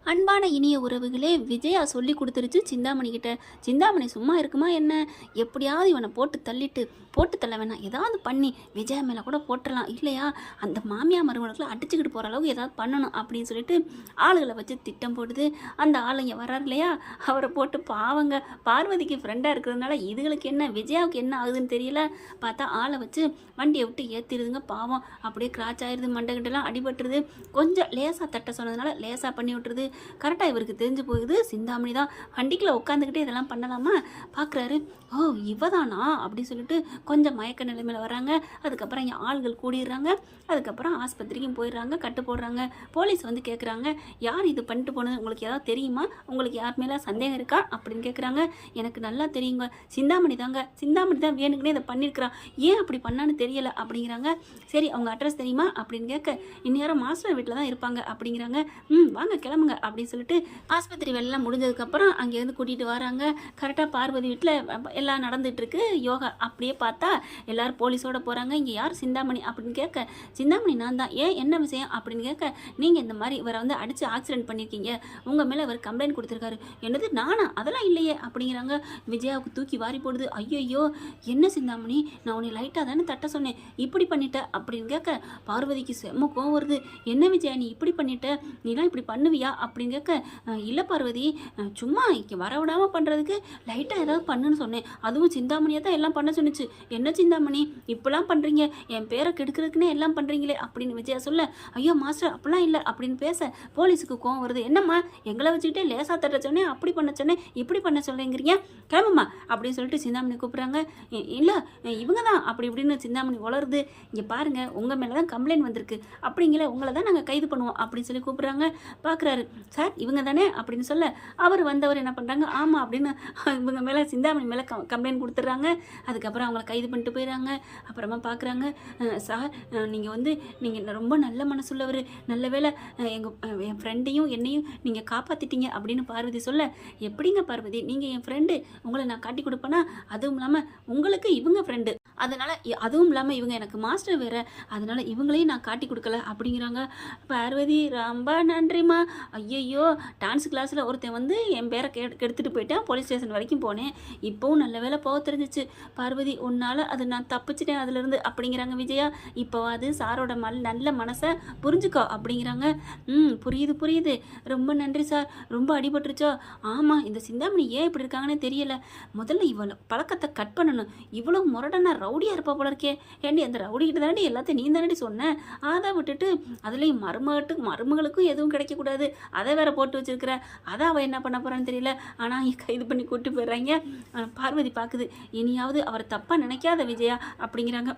அன்பான இனிய உறவுகளே, விஜயா சொல்லி கொடுத்துருச்சு சிந்தாமணி கிட்ட. சிந்தாமணி சும்மா இருக்குமா என்ன? எப்படியாவது இவனை போட்டு தள்ள வேணாம், ஏதாவது பண்ணி விஜயா மேலே கூட போட்டுடலாம், இல்லையா அந்த மாமியா மருமகளுக்குள்ள அடிச்சுக்கிட்டு போகிற அளவுக்கு ஏதாவது பண்ணணும் அப்படின்னு சொல்லிட்டு ஆளுகளை வச்சு திட்டம் போடுது. அந்த ஆளுங்க வர்றாரு இல்லையா, அவரை போட்டு பாவங்க பார்வதிக்கு ஃப்ரெண்டாக இருக்கிறதுனால இதுகளுக்கு என்ன விஜயாவுக்கு என்ன ஆகுதுன்னு தெரியல. பார்த்தா ஆளை வச்சு வண்டியை விட்டு ஏற்றிடுதுங்க. பாவம் அப்படியே கிராச் ஆயிடுது, மண்டைகிட்டலாம் அடிபட்டுருது. கொஞ்சம் லேசாக தட்ட சொன்னதுனால லேசாக பண்ணி விட்டுருது. கரெக்டாக இவருக்கு தெரிஞ்சு போகுது சிந்தாமணி தான் வண்டிக்குள்ளே உட்காந்துக்கிட்டே இதெல்லாம் பண்ணலாமா பார்க்குறாரு. ஓ இவதானா அப்படின்னு சொல்லிட்டு கொஞ்சம் மயக்க நிலைமையில் வராங்க. அதுக்கப்புறம் இங்கே ஆள்கள் கூடிடுறாங்க. அதுக்கப்புறம் ஆஸ்பத்திரிக்கும் போயிடுறாங்க, கட்டு போடுறாங்க. போலீஸ் வந்து கேட்குறாங்க, யார் இது பண்ணிட்டு போனது உங்களுக்கு ஏதாவது தெரியுமா, உங்களுக்கு யார் மேலே சந்தேகம் இருக்கா அப்படின்னு கேட்குறாங்க. எனக்கு நல்லா தெரியுங்க, சிந்தாமணி தான் வேணுக்குன்னே இதை பண்ணியிருக்கிறான், ஏன் அப்படி பண்ணான்னு தெரியலை அப்படிங்கிறாங்க. சரி அவங்க அட்ரஸ் தெரியுமா அப்படின்னு கேட்க, இந்நேரம் மாஸ்டர் வீட்டில் தான் இருப்பாங்க அப்படிங்கிறாங்க. வாங்க கிளம்புங்க அப்படின்னு சொல்லிட்டு ஆஸ்பத்திரி வேலைலாம் முடிஞ்சதுக்கப்புறம் அங்கேருந்து கூட்டிகிட்டு வராங்க. கரெக்டாக பார்வதி வீட்டில் எல்லாம் நடந்துகிட்ருக்கு யோகா. அப்படியே பார்த்தா எல்லோரும் போலீஸோடு போகிறாங்க. இங்கே யார் சிந்தாமணி அப்படின்னு கேட்க, சிந்தாமணி நான் தான், ஏன் என்ன விஷயம் அப்படின்னு கேட்க, நீங்கள் இந்த மாதிரி இவரை வந்து அடித்து ஆக்சிடென்ட் பண்ணியிருக்கீங்க, உங்கள் மேலே இவர் கம்ப்ளைண்ட் கொடுத்துருக்காரு. என்னது நானா, அதெல்லாம் இல்லையே அப்படிங்கிறாங்க. விஜயாவுக்கு தூக்கி வாரி போடுது. ஐயோ என்ன சிந்தாமணி, நான் உன்னை லைட்டாக தானே தட்ட சொன்னேன், இப்படி பண்ணிட்ட அப்படின்னு கேட்க, பார்வதிக்கு செம்ம கோவம் வருது. என்ன விஜயா நீ இப்படி பண்ணிட்ட, நீலாம் இப்படி பண்ணுவியா அப்படின்னு கேட்க, இல்லை பார்வதி சும்மா வர விடாமல் பண்ணுறதுக்கு லைட்டாக ஏதாவது பண்ணுன்னு சொன்னேன், அதுவும் சிந்தாமணியை தான் எல்லாம் பண்ண சொன்னிச்சு. என்ன சிந்தாமணி இப்பெல்லாம் பண்ணுறீங்க, என் பேரை கெடுக்கிறதுக்குன்னே எல்லாம் பண்ணுறீங்களே அப்படின்னு விஜயா சொல்ல, ஐயோ மாஸ்டர் அப்படிலாம் இல்லை அப்படின்னு பேச போலீஸுக்கு கோவம் வருது. என்னம்மா எங்களை வச்சுக்கிட்டே லேசாக தட்ட சொன்னேன், அப்படி பண்ண சொன்னேன், இப்படி பண்ண சொல்லுங்கிறீங்க, கிளம்புமா அப்படின்னு சொல்லிட்டு சிந்தாமணி கூப்பிட்றாங்க. இல்லை இவங்க தான் அப்படி இப்படின்னு சிந்தாமணி வளருது. இங்கே பாருங்கள் உங்கள் மேலே தான் கம்ப்ளைண்ட் வந்திருக்கு, அப்படிங்கிற உங்களை தான் நாங்கள் கைது பண்ணுவோம் அப்படின்னு சொல்லி கூப்பிட்றாங்க. பார்க்குறாரு, சார் இவங்க தானே அப்படின்னு சொல்ல, அவர் வந்தவர் என்ன பண்ணுறாங்க, ஆமாம் அப்படின்னு இவங்க மேலே சிந்தாமணி மேலே கம்ப்ளைண்ட் கொடுத்துட்றாங்க. அதுக்கப்புறம் அவங்கள கைது பண்ணிட்டு போயிடறாங்க. அப்புறமா பார்க்குறாங்க, சார் நீங்கள் ரொம்ப நல்ல மனசுள்ளவர், நல்ல வேளை என் ஃப்ரெண்டையும் என்னையும் நீங்கள் காப்பாற்றிட்டீங்க அப்படின்னு பார்வதி சொல்ல, எப்படிங்க பார்வதி நீங்கள் என் ஃப்ரெண்டு, உங்களை நான் காட்டி கொடுப்பேன்னா, அதுவும் இல்லாமல் உங்களுக்கு இவங்க ஃப்ரெண்டு, அதனால் அதுவும் இல்லாமல் இவங்க எனக்கு மாஸ்டர் வேறு, அதனால் இவங்களையும் நான் காட்டி கொடுக்கல அப்படிங்கிறாங்க. பார்வதி ரொம்ப நன்றிம்மா, ஐயையோ டான்ஸ் கிளாஸில் ஒருத்தன் வந்து என் பேரை கெடுத்துட்டு போயிட்டேன், போலீஸ் ஸ்டேஷன் வரைக்கும் போனேன், இப்போவும் நல்ல வேலை போக தெரிஞ்சிச்சு பார்வதி, உன்னால் அது நான் தப்பிச்சிட்டேன் அதுலேருந்து அப்படிங்கிறாங்க விஜயா. இப்போ அது சாரோட நல்ல மனசை புரிஞ்சுக்கோ அப்படிங்கிறாங்க. புரியுது, ரொம்ப நன்றி சார், ரொம்ப அடிபட்டுருச்சோ, ஆமாம் இந்த சிந்தாமணி ஏன் இப்படி இருக்காங்கன்னே தெரியல, முதல்ல இவ்வளோ பழக்கத்தை கட் பண்ணணும், இவ்வளோ முரடனா ரவுடியாக இருப்பா போல இருக்கே, ஏண்டி அந்த ரவுடிக்கிட்ட தாண்டி எல்லாத்தையும் நீ தானடி சொன்னேன், அதை விட்டுட்டு அதுலேயும் மருமகளுக்கும் எதுவும் கிடைக்கக்கூடாது, அதை வேற போட்டு வச்சிருக்கிற, அதை அவள் என்ன பண்ண போகிறான்னு தெரியல, ஆனால் கைது பண்ணி கூப்பிட்டு போயிடுறாங்க. பார்வதி பார்க்குது, இனியாவது அவரை தப்பாக நினைக்காத விஜயா அப்படிங்கிறாங்க.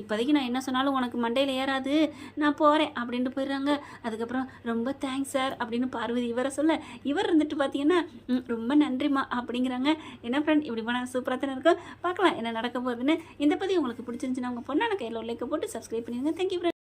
இப்போதைக்கு நான் என்ன சொன்னாலும் உனக்கு மண்டையில் ஏறாது, நான் போகிறேன் அப்படின்ட்டு போயிடுறாங்க. அதுக்கப்புறம் ரொம்ப தேங்க்ஸ் சார் அப்படின்னு பார்வதி இவரை சொல்ல, இவர் இருந்துட்டு பார்த்தீங்கன்னா ரொம்ப நன்றிம்மா அப்படிங்கிறாங்க. என்ன ஃப்ரெண்ட் இப்படி போனால் சூப்பராக தானே இருக்கும், பார்க்கலாம் என்ன நடக்க போகுதுன்னு. இந்த பதிவு உங்களுக்கு பிடிச்சிருந்துச்சுன்னா உங்கள் பொண்ணான கையில் லைக்கை போட்டு சப்ஸ்கிரைப் பண்ணிடுங்க. Thank you friend.